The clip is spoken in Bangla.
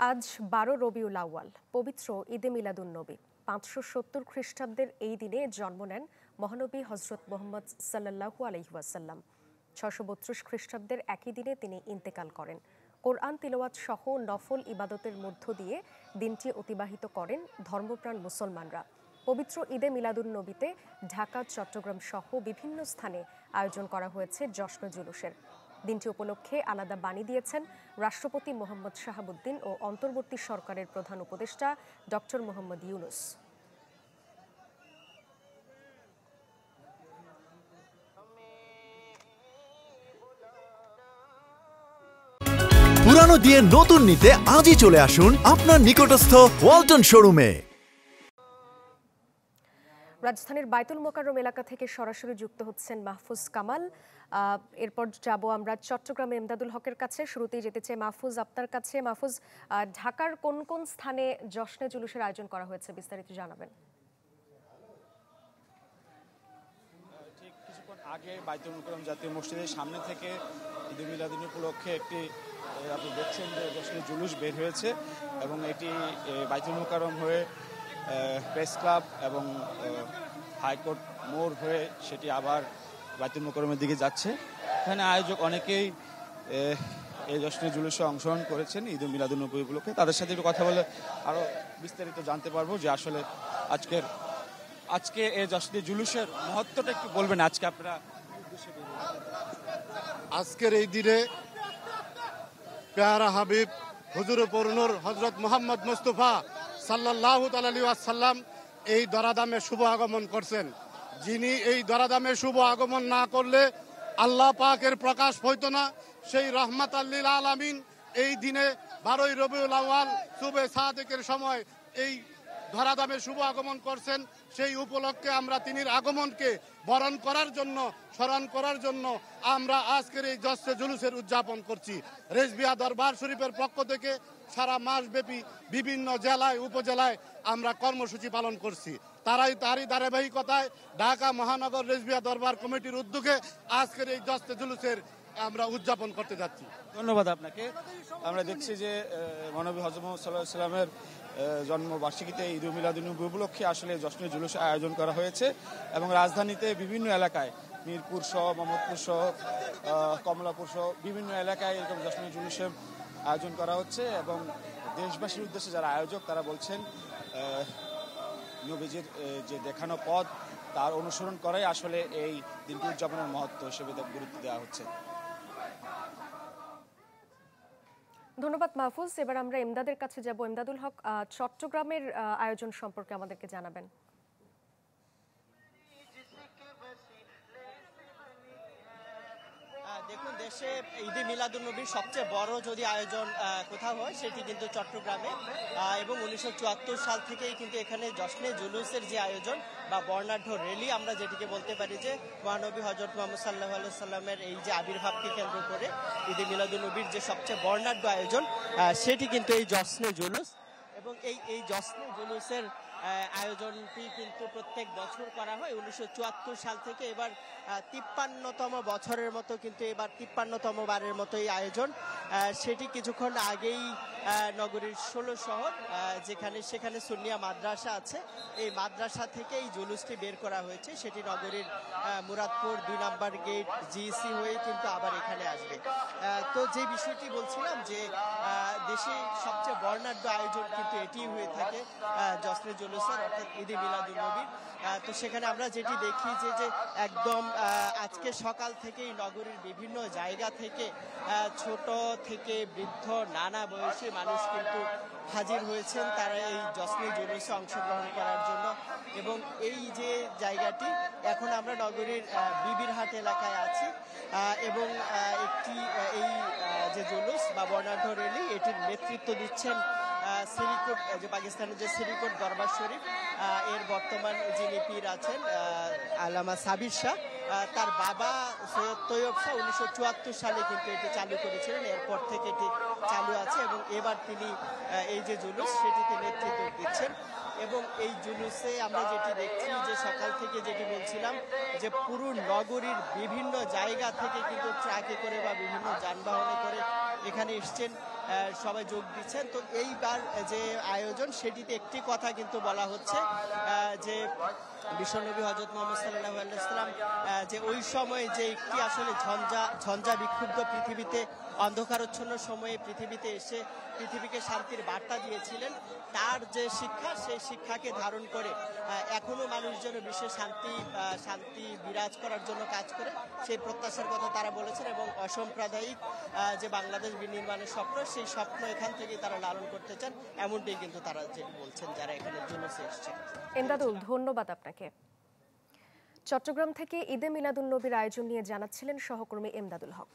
আজ ১২ রবিউল আউয়াল, পবিত্র ঈদে মিলাদুন্নবী। ৫৭০ খ্রিস্টাব্দের এই দিনে জন্ম নেন মহানবী হজরত মুহাম্মদ সাল্লাল্লাহু আলাইহি ওয়াসাল্লাম। ৬৩২ খ্রিস্টাব্দের একই দিনে তিনি ইন্তেকাল করেন। কোরআন তিলাওয়াত সহ নফল ইবাদতের মধ্য দিয়ে দিনটি অতিবাহিত করেন ধর্মপ্রাণ মুসলমানরা। পবিত্র ঈদে মিলাদুন্নবীতে ঢাকা, চট্টগ্রাম সহ বিভিন্ন স্থানে আয়োজন করা হয়েছে জশ্ন জুলুসের। দিনটি উপলক্ষে আলাদা বাণী দিয়েছেন রাষ্ট্রপতি মোহাম্মদ শাহাবুদ্দিন ও অন্তর্বর্তী সরকারের প্রধান উপদেষ্টা ডক্টর মোহাম্মদ ইউনুস। পুরানো দিয়ে নতুন নিতে আজই চলে আসুন আপনার নিকটস্থ ওয়ালটন শোরুমে। রাজধানীর বায়তুল মোকাররম এলাকা থেকে সরাসরি যুক্ত হচ্ছেন মাহফুজ কামাল। এরপর যাব আমরা চট্টগ্রামে এমদাদুল হকের কাছে। শুরুতেই যেতে চাই মাহফুজ আপনার কাছে। মাহফুজ, ঢাকার কোন কোন স্থানে জশ্নে জুলুসের আয়োজন করা হয়েছে, বিস্তারিত জানাবেন। ঠিক কিছুক্ষণ আগে বায়তুল মোকাররম জাতীয় মসজিদের সামনে থেকে ঈদে মিলাদুন উপলক্ষে একটি আপনি দেখছেন যে জশ্নে জুলুস বের হয়েছে এবং এটি বায়তুল মোকাররম হয়ে প্রেস ক্লাব এবং হাইকোর্ট মোড় হয়ে সেটি আবার বায়তুল মোকাররমের দিকে যাচ্ছে। এখানে আয়োজক অনেকেই এই জশ্নে জুলুসে অংশগ্রহণ করেছেন ঈদ মিলাদুন্নবী উপলক্ষে। তাদের সাথে একটু কথা বলে আরও বিস্তারিত জানতে পারবো যে আসলে আজকে এই জশ্নে জুলুসের মহত্বটা একটু বলবেন। আজকে আপনারা আজকের এই দিনে পেয়ারা হাবিব হুজুর পরনুর হজরত মোহাম্মদ মুস্তফা সাল্লাল্লাহু আলাইহি ওয়াসাল্লাম এই দরাদামে শুভ আগমন করছেন। যিনি এই দরাদামে শুভ আগমন না করলে আল্লাহ পাকের প্রকাশ হইতো না। সেই রহমাতাল লিল আলামিন এই দিনে ১২ রবিউল আউয়াল সুবে সাদেকের সময় এই ধরাধামে শুভ আগমন করছেন। সেই উপলক্ষে আমরা তিনির আগমনকে বরণ করার জন্য, স্মরণ করার জন্য আমরা আজকের এই জশ্নে জুলুসের উদযাপন করছি। রেজবিয়া দরবার শরীফের পক্ষ থেকে সারা মাসব্যাপী বিভিন্ন জেলায়, উপজেলায় আমরা কর্মসূচি পালন করছি। তারই ধারাবাহিকতায় ঢাকা মহানগর রেজবিয়া দরবার কমিটির উদ্যোগে আজকের এই জশ্নে জুলুসের আমরা উদযাপন করতে যাচ্ছি। ধন্যবাদ আপনাকে। আমরা দেখছি যে মহানবী হযরত মুহাম্মদ সাল্লাল্লাহু আলাইহি ওয়াসাল্লামের জন্মবার্ষিকীতে ঈদ মিলাদুন্নবী উপলক্ষে আসলে জশ্নে জুলুস আয়োজন করা হয়েছে এবং রাজধানীতে বিভিন্ন এলাকায় মিরপুর সহ, মোহাম্মদপুর সহ, কমলাপুর সহ বিভিন্ন এলাকায় এরকম জশ্নে জুলুসের আয়োজন করা হচ্ছে এবং দেশবাসীর উদ্দেশ্যে যারা আয়োজক তারা বলছেন নবীজির যে দেখানো পথ তার অনুসরণ করাই আসলে এই দিনটি উদযাপনের মহত্ব হিসেবে গুরুত্ব দেওয়া হচ্ছে। ধন্যবাদ মাহফুজ। এবার আমরা এমদাদের কাছে যাব। এমদাদুল হক, চট্টগ্রামের আয়োজন সম্পর্কে আমাদেরকে জানাবেন। দেখুন, দেশে ঈদে মিলাদুন্নবীর সবচেয়ে বড় যদি আয়োজন কোথাও হয় সেটি কিন্তু চট্টগ্রামে এবং ১৯৭৪ সাল থেকেই কিন্তু এখানে জশ্নে জুলুসের যে আয়োজন বা বর্ণাঢ্য র্যালি আমরা যেটিকে বলতে পারি, যে মহানবী হযরত মুহাম্মদ সাল্লাল্লাহু আলাইহি সাল্লামের এই যে আবির্ভাবকে কেন্দ্র করে ঈদে মিলাদুন্নবীর যে সবচেয়ে বর্ণাঢ্য আয়োজন সেটি কিন্তু এই জশ্নে জুলুস। এবং এই জশ্নে জুলুসের আয়োজনটি কিন্তু প্রত্যেক বছর করা হয় ১৯৭৪ সাল থেকে। এবার ৫৩তম বছরের মতো কিন্তু এবার ৫৩তম বারের মতো এই আয়োজন। সেটি কিছুক্ষণ আগেই নগরীর ১৬ শহর সেখানে সুন্নিয়া মাদ্রাসা আছে, এই মাদ্রাসা থেকে এই জুলুসটি বের করা হয়েছে। সেটি নগরীর মুরাদপুর ২ নম্বর গেট জিইসি হয়ে কিন্তু আবার এখানে আসবে। তো যে বিষয়টি বলছিলাম যে দেশে সবচেয়ে বর্ণাঢ্য আয়োজন কিন্তু এটি হয়ে থাকে জশ্নে জুলুসের, অর্থাৎ ঈদে মিলাদুন্নবী। তো সেখানে আমরা যেটি দেখি যে একদম আজকে সকাল থেকেই নগরীর বিভিন্ন জায়গা থেকে ছোট থেকে বৃদ্ধ নানা বয়সী মানুষ কিন্তু হাজির হয়েছেন তারা এই জশ্নে জুলুসে অংশগ্রহণ করার জন্য। এবং এই যে জায়গাটি, এখন আমরা নগরীর বিবিরহাট এলাকায় আছি এবং একটি এই যে জুলুস বা বর্ণাঢ্য র্যালি এটির নেতৃত্ব দিচ্ছেন সিরিকোট, যে পাকিস্তানের যে সিরিকোট দরবার শরীফ এর বর্তমান যিনি পীর আছেন আল্লামা সাবির শাহ, তার বাবা সৈয়দ তৈয়ব শাহ ১৯৭৪ সালে কিন্তু এটি চালু করেছিলেন। এরপর থেকে এটি চালু আছে এবং এবার তিনি এই যে জুলুস সেটিতে নেতৃত্ব দিচ্ছেন। এবং এই জুলুসে আমরা যেটি দেখছি যে সকাল থেকে যেটি বলছিলাম যে পুরো নগরীর বিভিন্ন জায়গা থেকে কিন্তু ট্রাকে করে বা বিভিন্ন যানবাহনে করে এখানে এসছেন সবাই যোগ দিচ্ছেন। তো এইবার যে আয়োজন সেটিতে একটি কথা কিন্তু বলা হচ্ছে যে বিশ্বনবী হযরত মুহাম্মদ সাল্লাল্লাহু আলাইহি ওয়াসাল্লাম যে ওই সময় যে একটি আসলে ঝঞ্ঝা বিক্ষুব্ধ পৃথিবীতে অন্ধকারচ্ছন্ন সময়ে পৃথিবীতে এসে পৃথিবীকে শান্তির বার্তা দিয়েছিলেন, তার যে শিক্ষা সেই শিক্ষাকে ধারণ করে এখনো মানুষ যেন বিশ্বে শান্তি বিরাজ করার জন্য কাজ করে সেই প্রত্যাশার কথা তারা বলেছেন। এবং অসাম্প্রদায়িক যে বাংলাদেশ বিনির্মাণের স্বপ্ন, সেই স্বপ্ন এখান থেকেই তারা লালন করতে চান, এমনটাই কিন্তু তারা যে বলছেন যারা এখানে জুলুসে এসেছেন। এমদাদুল, ধন্যবাদ আপনাকে। চট্টগ্রাম থেকে ঈদে মিলাদুন্নবীর আয়োজন নিয়ে জানাচ্ছিলেন সহকর্মী এমদাদুল হক।